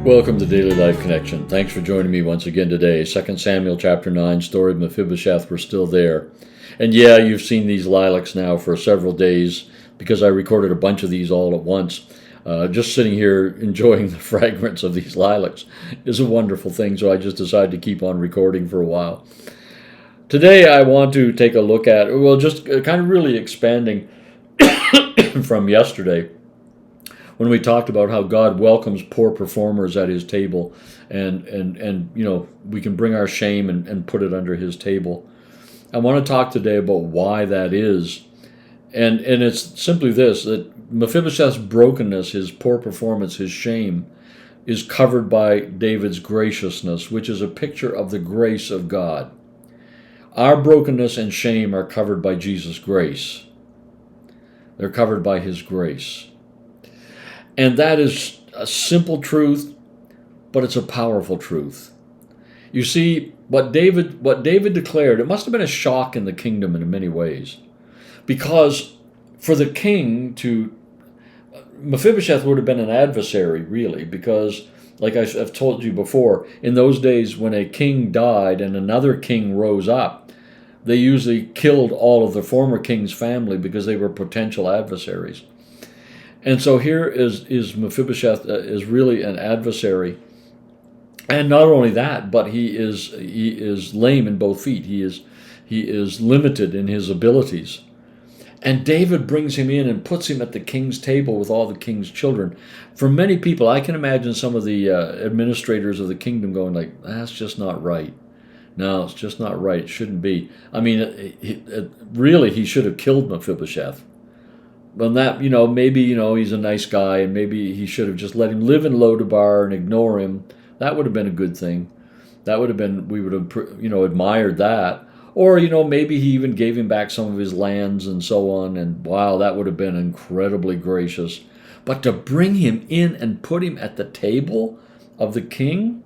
Welcome to Daily Life Connection. Thanks for joining me once again today. 2 Samuel chapter 9, story of Mephibosheth. We're still there. And yeah, you've seen these lilacs now for several days because I recorded a bunch of these all at once. Just sitting here enjoying the fragrance of these lilacs is a wonderful thing, so I just decided to keep on recording for a while. Today I want to take a look at, just kind of really expanding from yesterday, when we talked about how God welcomes poor performers at his table, and we can bring our shame and put it under his table. I want to talk today about why that is. And it's simply this, that Mephibosheth's brokenness, his poor performance, his shame, is covered by David's graciousness, which is a picture of the grace of God. Our brokenness and shame are covered by Jesus' grace. They're covered by his grace. And that is a simple truth, but it's a powerful truth. You see, what David declared, it must have been a shock in the kingdom in many ways. Because for the king Mephibosheth would have been an adversary, really, because, like I've told you before, in those days when a king died and another king rose up, they usually killed all of the former king's family because they were potential adversaries. And so here is Mephibosheth is really an adversary, and not only that, but he is lame in both feet. He is limited in his abilities, and David brings him in and puts him at the king's table with all the king's children. For many people, I can imagine some of the administrators of the kingdom going like, "That's just not right. No, it's just not right. It shouldn't be." I mean, really, he should have killed Mephibosheth. Well, that, maybe, he's a nice guy, and maybe he should have just let him live in Lodabar and ignore him. That would have been a good thing. That would have been, we would have, admired that. Or, maybe he even gave him back some of his lands and so on, and wow, that would have been incredibly gracious. But to bring him in and put him at the table of the king,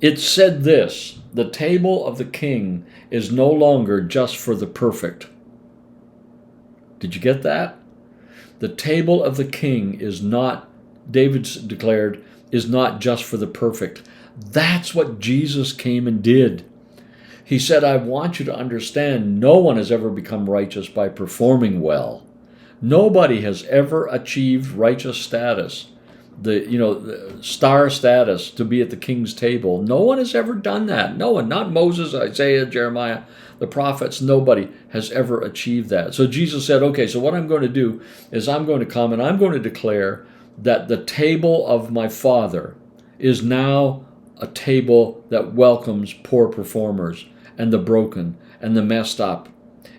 it said this: the table of the king is no longer just for the perfect. Did you get that? The table of the king is not, David declared, is not just for the perfect. That's what Jesus came and did. He said, I want you to understand, no one has ever become righteous by performing well. Nobody has ever achieved righteous status, the star status to be at the king's table. No one has ever done that. No one, not Moses, Isaiah, Jeremiah, the prophets. Nobody has ever achieved that. So Jesus said, okay, so what I'm going to do is I'm going to come and I'm going to declare that the table of my Father is now a table that welcomes poor performers and the broken and the messed up.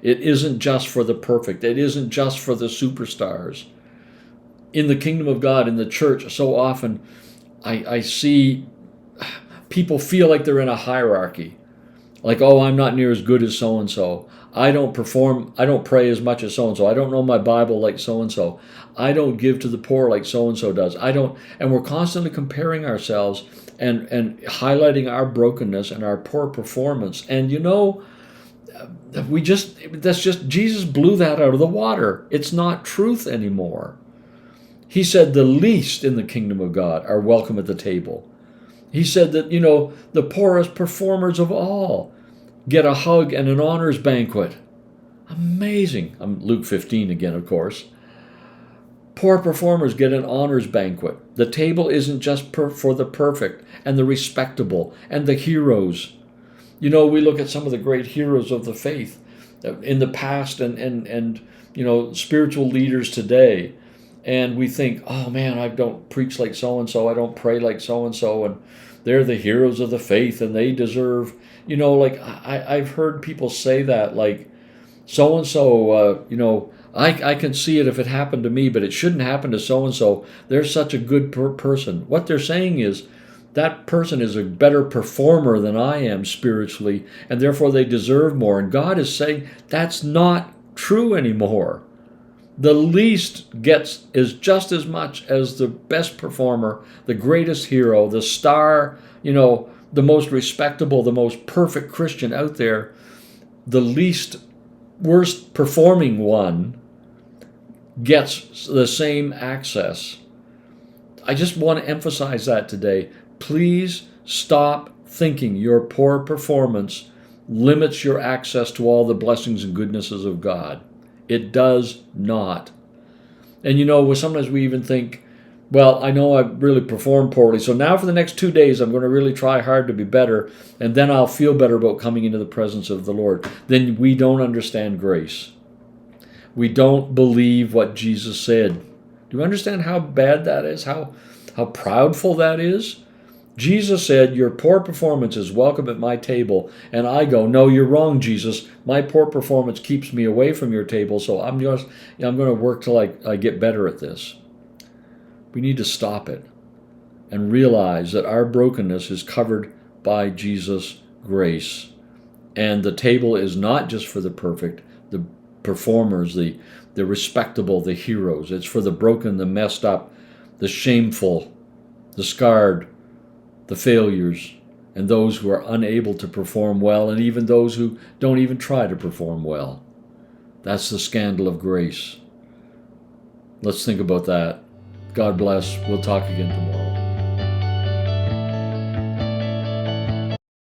It isn't just for the perfect. It isn't just for the superstars. In the kingdom of God, in the church, so often I see people feel like they're in a hierarchy. Like, oh, I'm not near as good as so-and-so. I don't pray as much as so-and-so. I don't know my Bible like so-and-so. I don't give to the poor like so-and-so does. And we're constantly comparing ourselves and highlighting our brokenness and our poor performance. And Jesus blew that out of the water. It's not truth anymore. He said the least in the kingdom of God are welcome at the table. He said that, the poorest performers of all get a hug and an honors banquet. Amazing. Luke 15 again, of course. Poor performers get an honors banquet. The table isn't just for the perfect and the respectable and the heroes. We look at some of the great heroes of the faith in the past and spiritual leaders today. And we think, oh man, I don't preach like so-and-so, I don't pray like so-and-so, and they're the heroes of the faith, and they deserve, I've heard people say that, like, so-and-so, I can see it if it happened to me, but it shouldn't happen to so-and-so. They're such a good person. What they're saying is, that person is a better performer than I am spiritually, and therefore they deserve more. And God is saying, that's not true anymore. The least is just as much as the best performer, the greatest hero, the star, the most respectable, the most perfect Christian out there. The least worst performing one gets the same access. I just want to emphasize that today. Please stop thinking your poor performance limits your access to all the blessings and goodnesses of God. It does not. And sometimes we even think, well, I know I really performed poorly, so now for the next 2 days I'm going to really try hard to be better, and then I'll feel better about coming into the presence of the Lord. Then we don't understand grace. We don't believe what Jesus said. Do you understand how bad that is? How proudful that is? Jesus said, your poor performance is welcome at my table. And I go, no, you're wrong, Jesus. My poor performance keeps me away from your table, so I'm going to work till I get better at this. We need to stop it and realize that our brokenness is covered by Jesus' grace. And the table is not just for the perfect, the performers, the respectable, the heroes. It's for the broken, the messed up, the shameful, the scarred, the failures, and those who are unable to perform well, and even those who don't even try to perform well. That's the scandal of grace. Let's think about that. God bless. We'll talk again tomorrow.